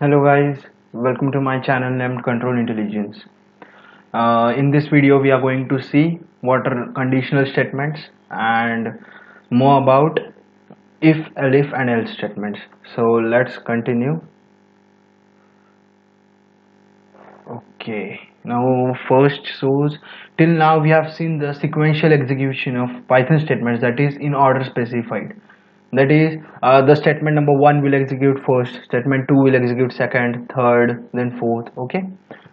Hello guys, welcome to my channel named Control Intelligence. In this video we are going to see what are conditional statements and more about if, elif and else statements. So let's continue. Okay, now first source. Till now we have seen the sequential execution of Python statements, that is in order specified. That is the statement number 1 will execute first, statement 2 will execute second, third, then fourth. Okay,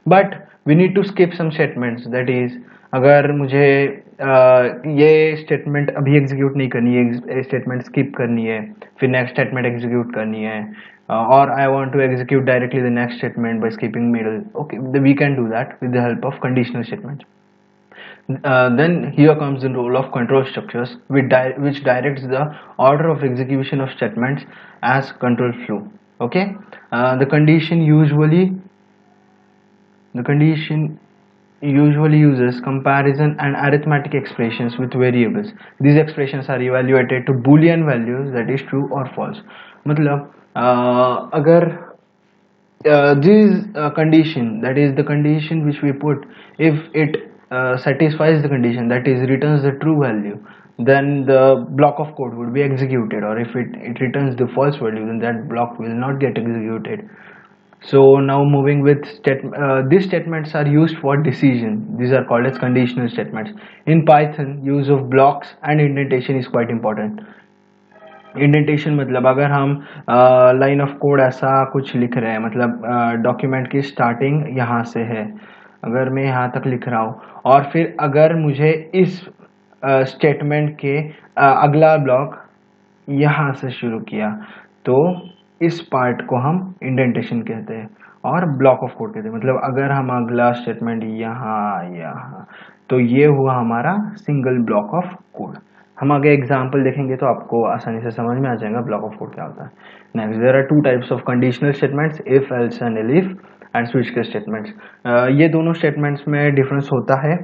but we need to skip some statements. That is, अगर मुझे ये statement अभी execute नहीं करनी है, statement skip करनी है, फिर नेक्स्ट स्टेटमेंट एग्जीक्यूट करनी है, or I want to execute directly the next statement by skipping middle. Okay, we can do that with the help of conditional statements. Then here comes the role of control structures, which directs the order of execution of statements as control flow. Okay, the condition usually uses comparison and arithmetic expressions with variables. These expressions are evaluated to boolean values, that is true or false. मतलब अगर this condition, that is the condition which we put, if it satisfies the condition, that is returns the true value, then the block of code would be executed, or if it returns the false value, then that block will not get executed. So now moving with these statements are used for decision. These are called as conditional statements. In Python, use of blocks and indentation is quite important. Indentation मतलब अगर हम line of code ऐसा कुछ लिख रहे हैं, मतलब document की स्टार्टिंग यहाँ से है, अगर मैं यहाँ तक लिख रहा हूँ और फिर अगर मुझे इस स्टेटमेंट के अगला ब्लॉक यहाँ से शुरू किया, तो इस पार्ट को हम इंडेंटेशन कहते हैं और ब्लॉक ऑफ कोड कहते हैं. मतलब अगर हम अगला स्टेटमेंट यहाँ, तो ये हुआ हमारा सिंगल ब्लॉक ऑफ कोड. हम आगे एग्जाम्पल देखेंगे तो आपको आसानी से समझ में आ जाएगा ब्लॉक ऑफ कोड क्या होता है. Next, there are two types of conditional statements, if, else and elif and switch case statements. ये दोनों स्टेटमेंट्स में डिफरेंस होता है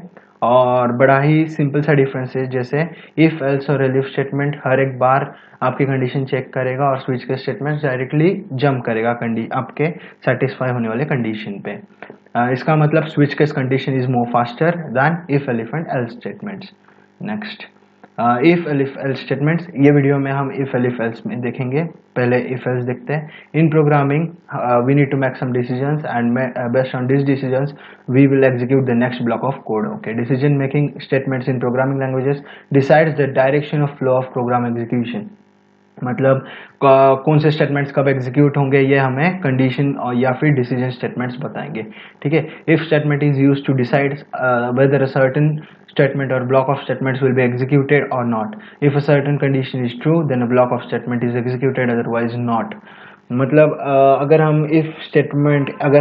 और बड़ा ही सिंपल सा डिफरेंस है. जैसे इफ, एल्स और एलिफ स्टेटमेंट हर एक बार आपकी कंडीशन चेक करेगा और switch case statement directly jump करेगा आपके सेटिस्फाई होने वाले कंडीशन पे. इसका मतलब switch case condition is more faster than if, elif and else statements. Next, if, elif, else statements. ये वीडियो में हम इफ, एलिफ, एल्स में देखेंगे. पहले इफ, एल्स देखते हैं. In programming we need to make some decisions and based on this decisions we will execute the next block of code. Okay, decision making statements in programming languages decides the direction of flow of program execution. मतलब कौन से statements कब execute होंगे ये हमें condition और या फिर डिसीजन स्टेटमेंट्स बताएंगे. ठीक है, if statement is used to decide whether a certain statement or block of statements will be executed or not. If a certain condition is true, then a block of statement is executed, otherwise not. मतलब अगर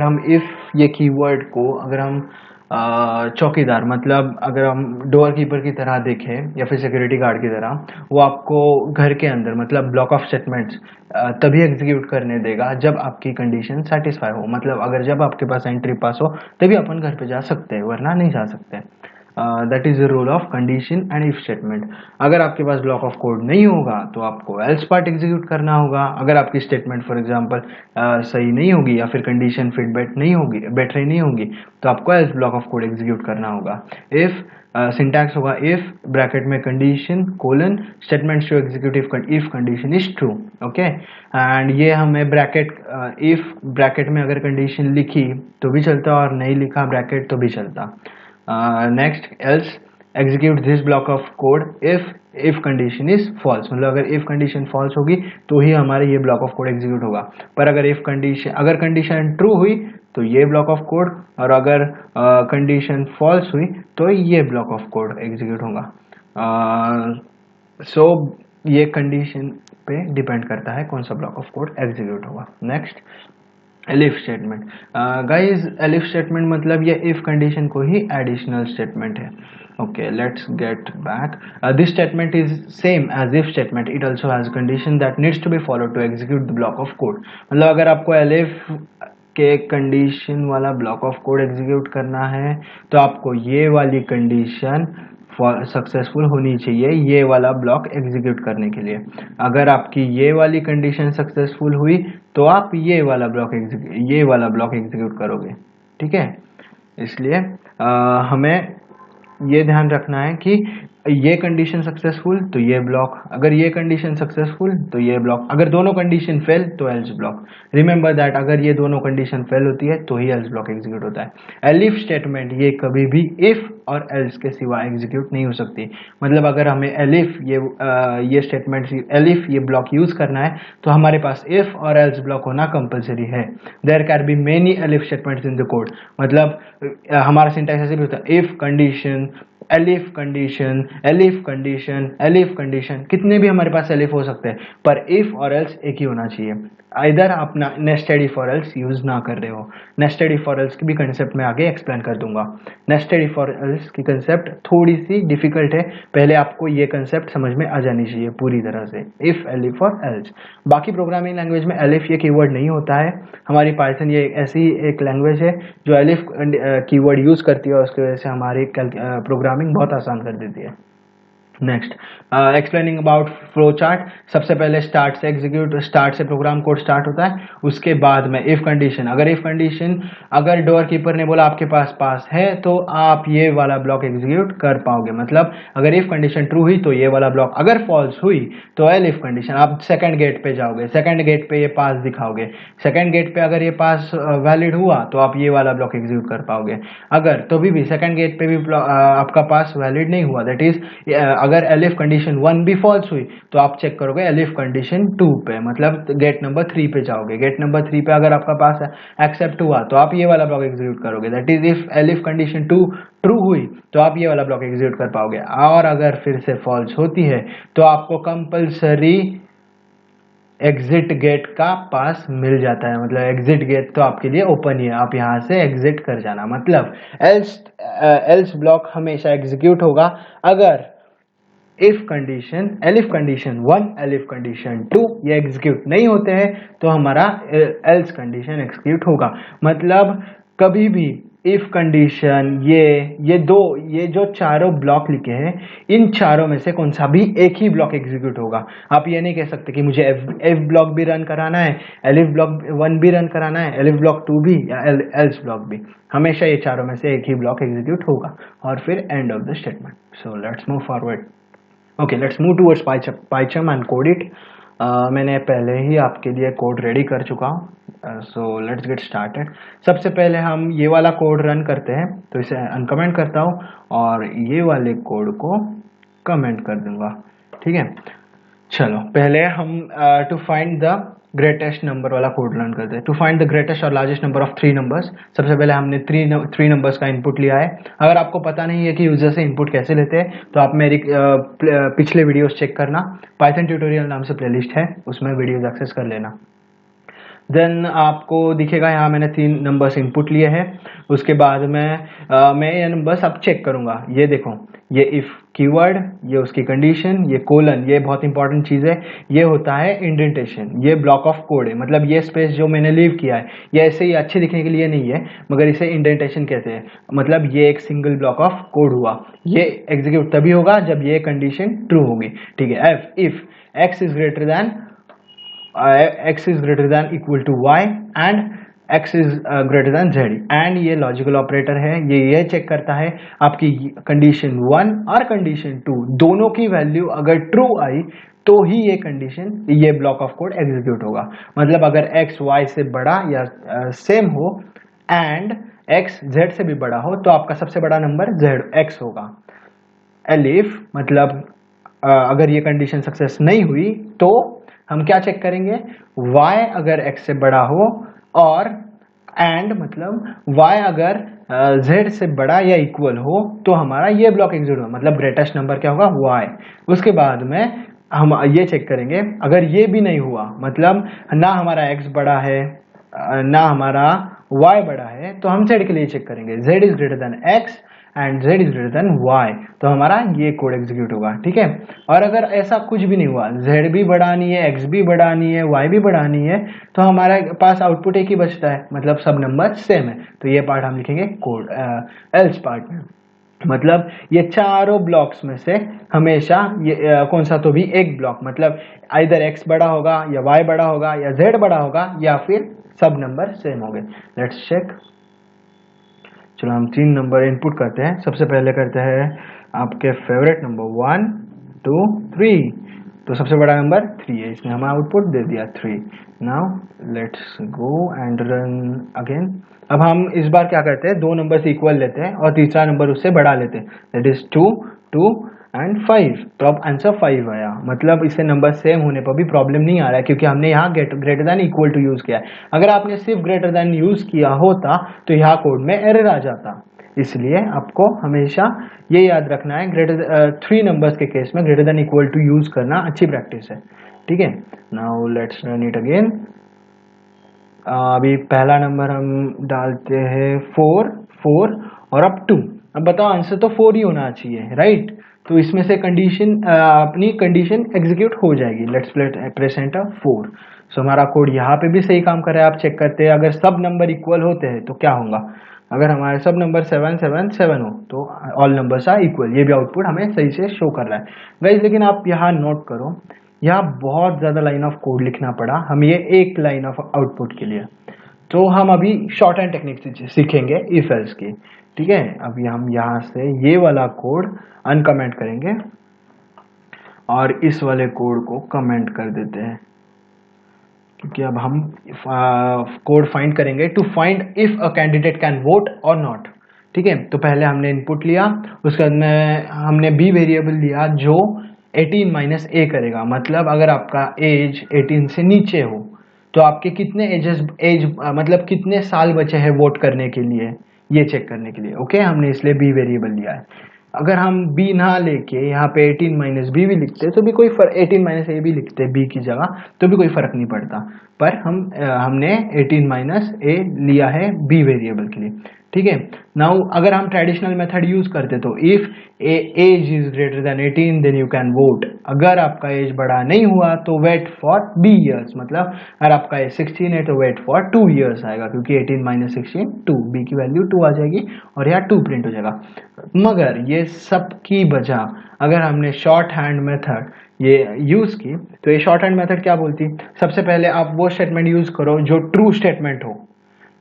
हम if ये keyword को अगर हम चौकीदार, मतलब अगर हम डोर कीपर की तरह देखें या फिर सिक्योरिटी गार्ड की तरह, वो आपको घर के अंदर मतलब ब्लॉक ऑफ स्टेटमेंट्स तभी एग्जीक्यूट करने देगा जब आपकी कंडीशन सेटिस्फाई हो. मतलब अगर जब आपके पास एंट्री पास हो तभी अपन घर पे जा सकते हैं, वरना नहीं जा सकते. That is the role of condition and if statement. अगर आपके पास ब्लॉक ऑफ कोड नहीं होगा तो आपको एल्स पार्ट एग्जीक्यूट करना होगा. अगर आपकी स्टेटमेंट फॉर एग्जांपल सही नहीं होगी या फिर कंडीशन फिट बैटरी नहीं होगी तो आपको else block of code execute करना होगा. इफ सिंटैक्स होगा इफ ब्रैकेट में condition colon statement to execute if condition is true. Okay, and ये हमें ब्रैकेट इफ ब्रैकेट में अगर कंडीशन लिखी तो भी चलता और नहीं लिखा ब्रैकेट तो भी चलता. Next, else execute this block of code if condition is false. मतलब अगर इफ कंडीशन फॉल्स होगी तो ही हमारे ये ब्लॉक ऑफ कोड एग्जीक्यूट होगा. पर अगर कंडीशन ट्रू हुई तो ये ब्लॉक ऑफ कोड, और अगर कंडीशन फॉल्स हुई तो ये ब्लॉक ऑफ कोड एग्जीक्यूट होगा. सो ये कंडीशन पे डिपेंड करता है कौन सा ब्लॉक ऑफ कोड एग्जीक्यूट होगा. Next, elif statement. Guys, elif statement मतलब ये इफ कंडीशन को ही एडिशनल स्टेटमेंट है. Okay, let's get back. This statement is same as if statement. It also has condition that needs to be followed to execute the block of code. मतलब अगर आपको elif के condition वाला block of code execute करना है तो आपको ये वाली कंडीशन सक्सेसफुल होनी चाहिए ये वाला ब्लॉक एग्जीक्यूट करने के लिए। अगर आपकी ये वाली कंडीशन सक्सेसफुल हुई तो आप ये वाला ब्लॉक एग्जीक्यूट करोगे, ठीक है। इसलिए हमें ये ध्यान रखना है कि ये कंडीशन सक्सेसफुल तो ये ब्लॉक, अगर ये कंडीशन सक्सेसफुल तो ये ब्लॉक, अगर दोनों कंडीशन फेल तो एल्स ब्लॉक। रिमेंबर दैट अगर ये दोनों कंडीशन फेल होती है तो ही एल्स ब्लॉक एग्जीक्यूट होता है। एलिफ स्टेटमेंट ये कभी भी इफ और एल्स के सिवा एग्जीक्यूट नहीं हो सकती। मतलब अगर हमें एलिफ ये स्टेटमेंट एलिफ ये ब्लॉक यूज करना है तो हमारे पास इफ और एल्स ब्लॉक होना कंपलसरी है। There can be many elif statements in the code. मतलब हमारा सिंटैक्स ऐसे भी होता है, if condition, elif condition, elif condition, elif condition, कितने भी हमारे पास एलिफ हो सकते हैं, पर इफ और एल्स एक ही होना चाहिए। इधर आप नेस्टेड इफ और एल्स यूज ना कर रहे हो। नेस्टेड इफ और एल्स की भी कंसेप्ट मैं आगे एक्सप्लेन कर दूंगा। नेस्टेड इफ और एल्स की कंसेप्ट थोड़ी सी डिफिकल्ट है, पहले आपको ये कंसेप्ट समझ में आ जानी चाहिए पूरी तरह से, इफ, एलिफ और एल्स। बाकी प्रोग्रामिंग लैंग्वेज में एलिफ ये कीवर्ड नहीं होता है। हमारी पाइथन ये ऐसी एक लैंग्वेज है जो एलिफ कीवर्ड यूज करती है और उसकी वजह से हमारी प्रोग्रामिंग बहुत आसान कर देती है। Next, explaining about flow chart. सबसे पहले स्टार्ट से प्रोग्राम कोड स्टार्ट होता है। उसके बाद में इफ कंडीशन, अगर डोर कीपर ने बोला आपके पास पास है तो आप ये वाला ब्लॉक एग्जीक्यूट कर पाओगे। मतलब अगर इफ कंडीशन ट्रू हुई तो ये वाला ब्लॉक, अगर फॉल्स हुई तो एलिफ कंडीशन, आप सेकंड गेट पे जाओगे, सेकंड गेट पे ये पास दिखाओगे, सेकंड गेट पे अगर ये पास वैलिड हुआ तो आप ये वाला ब्लॉक एग्जीक्यूट कर पाओगे। अगर तो भी सेकंड गेट पे भी आपका पास वैलिड नहीं हुआ, दैट इज अगर एलिफ कंडीशन 1 भी फॉल्स हुई तो आप चेक करोगे एलिफ कंडीशन 2 पे, मतलब गेट नंबर 3 पे जाओगे। गेट नंबर 3 पे अगर आपका पास एक्सेप्ट हुआ तो आप ये वाला ब्लॉक एग्जीक्यूट करोगे, that is if elif condition 2 true हुई तो आप ये वाला ब्लॉक एग्जीक्यूट कर पाओगे। और अगर फिर से फॉल्स होती है तो आपको कंपल्सरी एग्जिट गेट का पास मिल जाता है। मतलब एग्जिट गेट तो आपके लिए ओपन ही है, आप यहां से एग्जिट कर जाना। मतलब एल्स ब्लॉक हमेशा एग्जीक्यूट होगा अगर if condition, elif condition 1, elif condition 2 ये एग्जीक्यूट नहीं होते हैं तो हमारा एल्स कंडीशन एग्जीक्यूट होगा। मतलब कभी भी इफ कंडीशन, ये जो चारों ब्लॉक लिखे हैं इन चारों में से कौन सा भी एक ही ब्लॉक एग्जीक्यूट होगा। आप ये नहीं कह सकते कि मुझे एफ ब्लॉक भी रन कराना है, एलिफ ब्लॉक 1 भी रन कराना है, एलिफ ब्लॉक 2 भी या एल्स ब्लॉक भी। हमेशा ये चारों में से एक ही ब्लॉक एग्जीक्यूट होगा और फिर end of the statement. So let's move forward. Okay, let's move towards Python and code it. मैंने पहले ही आपके लिए कोड रेडी कर चुका हूँ, सो लेट्स गेट स्टार्टेड। सबसे पहले हम ये वाला कोड रन करते हैं, तो इसे अनकमेंट करता हूँ और ये वाले कोड को कमेंट कर दूंगा, ठीक है। चलो पहले हम to find the greatest number वाला कोड रन करते हैं। टू फाइंड द ग्रेटेस्ट और लार्जेस्ट नंबर ऑफ 3 नंबर्स, सबसे पहले हमने 3 नंबर्स का इनपुट लिया है। अगर आपको पता नहीं है कि यूजर से इनपुट कैसे लेते हैं तो आप मेरी पिछले वीडियोस चेक करना, पाइथन ट्यूटोरियल नाम से प्लेलिस्ट है, उसमें वीडियोस एक्सेस कर लेना। देन आपको दिखेगा यहाँ मैंने 3 नंबर्स इनपुट लिए हैं। उसके बाद मैं ये नंबर्स अब चेक करूंगा। ये देखो, ये इफ कीवर्ड, ये उसकी कंडीशन, ये कोलन, ये बहुत इंपॉर्टेंट चीज है, ये होता है इंडेंटेशन, ये ब्लॉक ऑफ कोड है। मतलब ये स्पेस जो मैंने लीव किया है ये ऐसे ही अच्छे दिखने के लिए नहीं है, मगर इसे इंडेंटेशन कहते हैं। मतलब ये एक सिंगल ब्लॉक ऑफ कोड हुआ, ये एग्जीक्यूट तभी होगा जब ये कंडीशन ट्रू होगी, ठीक है। If x is greater than equal to y and x is greater than z, and ये लॉजिकल ऑपरेटर है, ये चेक करता है आपकी कंडीशन 1 और कंडीशन 2 दोनों की वैल्यू अगर ट्रू आई तो ही ये कंडीशन, ये ब्लॉक ऑफ कोड एग्जीक्यूट होगा। मतलब अगर x y से बड़ा या सेम हो एंड x z से भी बड़ा हो तो आपका सबसे बड़ा नंबर x होगा। एलिफ मतलब अगर ये कंडीशन सक्सेस नहीं हुई तो हम क्या चेक करेंगे, y अगर x से बड़ा हो और एंड मतलब y अगर z से बड़ा या इक्वल हो तो हमारा ये ब्लॉक एग्जीक्यूट होगा। मतलब ग्रेटेस्ट नंबर क्या होगा, y। उसके बाद में हम ये चेक करेंगे, अगर ये भी नहीं हुआ, मतलब ना हमारा x बड़ा है ना हमारा y बड़ा है, तो हम z के लिए चेक करेंगे, z is greater then x and z is greater then y, तो हमारा ये कोड एग्जीक्यूट होगा, ठीक है। और अगर ऐसा कुछ भी नहीं हुआ, z भी बड़ा नहीं है, x भी बड़ा नहीं है, y भी बड़ा नहीं है, तो हमारे पास आउटपुट एक ही बचता है, मतलब सब नंबर सेम है। तो ये पार्ट हम लिखेंगे कोड एल्स पार्ट में। मतलब ये चारों ब्लॉक्स में से हमेशा ये कौन सा तो भी एक ब्लॉक, मतलब आइदर x बड़ा होगा या y बड़ा होगा या z बड़ा होगा या फिर सब नंबर सेम होंगे। Let's check. चलो हम 3 नंबर इनपुट करते हैं। सबसे पहले करते हैं आपके फेवरेट नंबर 1 2 3। तो सबसे बड़ा नंबर 3 है, इसने हमें आउटपुट दे दिया 3। Now let's go and run again. अब हम इस बार क्या करते हैं, दो नंबर इक्वल लेते हैं और तीसरा नंबर उससे बढ़ा लेते हैं, दैट इज 2 2 एंड 5। तो अब आंसर 5 आया, मतलब इससे नंबर सेम होने पर भी प्रॉब्लम नहीं आ रहा है क्योंकि हमने यहाँ greater than equal to use किया है। अगर आपने सिर्फ ग्रेटर देन यूज किया होता तो यहाँ कोड में एरर आ जाता। इसलिए आपको हमेशा ये याद रखना है, ग्रेटर 3 नंबर्स के केस में greater than equal to use करना अच्छी प्रैक्टिस है। ठीक है, now let's run it again. अभी पहला नंबर हम डालते हैं 4 4 और अब 2। अब बताओ आंसर तो 4 ही होना चाहिए, राइट? तो इसमें से कंडीशन अपनी कंडीशन एग्जीक्यूट हो जाएगी। Let's press enter 4। सो हमारा कोड यहाँ पे भी सही काम कर रहा है। आप चेक करते हैं अगर सब नंबर इक्वल होते हैं तो क्या होगा। अगर हमारे सब नंबर 7 7 7 हो तो ऑल नंबर्स आर इक्वल, ये भी आउटपुट हमें सही से शो कर रहा है गाइस। लेकिन आप यहाँ नोट करो, यहाँ बहुत ज़्यादा लाइन ऑफ कोड लिखना पड़ा हम ये एक लाइन ऑफ आउटपुट के लिए। तो हम अभी शॉर्ट हैंड टेक्निक सीखेंगे इफ एल्स की। ठीक है, अभी हम यहाँ से ये वाला कोड अनकमेंट करेंगे और इस वाले कोड को कमेंट कर देते हैं, क्योंकि अब हम कोड फाइंड करेंगे to find if a candidate can vote or not. ठीक है, तो पहले हमने इनपुट लिया, उसके बाद में हमने बी वेरिएबल लिया जो 18 माइनस ए करेगा। मतलब अगर आपका एज 18 से नीचे हो तो आपके कितने एज मतलब कितने साल बचे हैं वोट करने के लिए, ये चेक करने के लिए। ओके, हमने इसलिए बी वेरिएबल लिया है। अगर हम बी ना लेके यहाँ पे 18 माइनस बी भी लिखते तो भी कोई फर्क, 18 माइनस ए भी लिखते बी की जगह तो भी कोई फर्क नहीं पड़ता। पर हमने 18 माइनस ए लिया है बी वेरिएबल के लिए। ठीक है, नाउ अगर हम ट्रेडिशनल मेथड यूज करते तो if age is greater than 18 then you can vote. अगर आपका एज बड़ा नहीं हुआ तो वेट फॉर बी ईयर्स, मतलब अगर आपका एज 16 है तो वेट फॉर 2 ईयर्स आएगा, क्योंकि 18 माइनस 16 2, बी की वैल्यू 2 आ जाएगी और यहाँ 2 प्रिंट हो जाएगा। मगर ये सब की बजाय अगर हमने शॉर्ट हैंड मेथड ये यूज की तो ये शॉर्ट हैंड मेथड क्या बोलती, सबसे पहले आप वो स्टेटमेंट यूज करो जो ट्रू स्टेटमेंट हो।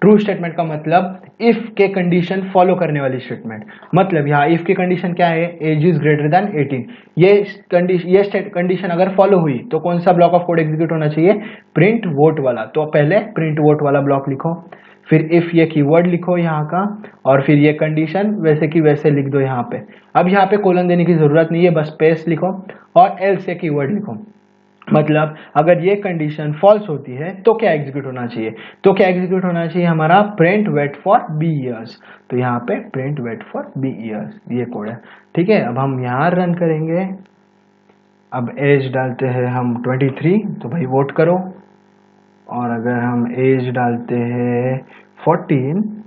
ट्रू स्टेटमेंट का मतलब इफ के कंडीशन फॉलो करने वाली स्टेटमेंट। मतलब यहाँ इफ की कंडीशन क्या है, एज इज ग्रेटर देन 18। ये कंडीशन अगर फॉलो हुई तो कौन सा ब्लॉक ऑफ कोड एग्जीक्यूट होना चाहिए, प्रिंट वोट वाला। तो पहले प्रिंट वोट वाला ब्लॉक लिखो, फिर इफ ये कीवर्ड लिखो यहाँ का, और फिर ये कंडीशन वैसे की वैसे लिख दो यहाँ पे। अब यहाँ पे कोलन देने की जरूरत नहीं है, बस स्पेस लिखो और एल्स ये कीवर्ड लिखो। मतलब अगर ये कंडीशन फॉल्स होती है तो क्या एग्जीक्यूट होना चाहिए, तो क्या एग्जीक्यूट होना चाहिए हमारा print wait for B years. तो यहाँ पे print wait for B years ये कोड है। ठीक है, अब हम यहाँ रन करेंगे। अब एज डालते हैं हम 23, तो भाई वोट करो। और अगर हम एज डालते हैं 14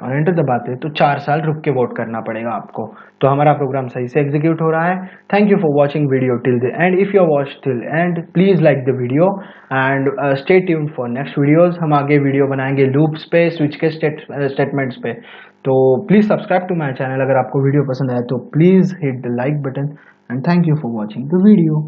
और एंटर दबाते हैं तो 4 साल रुक के वोट करना पड़ेगा आपको। तो हमारा प्रोग्राम सही से एग्जीक्यूट हो रहा है। Thank you for watching video till the end. If you watch till and please like the video and stay tuned for next videos. हम आगे वीडियो बनाएंगे लूप्स पे, स्विच के स्टेटमेंट्स पे। तो please subscribe to my channel. अगर आपको video पसंद आया तो please hit the like button and thank you for watching the video.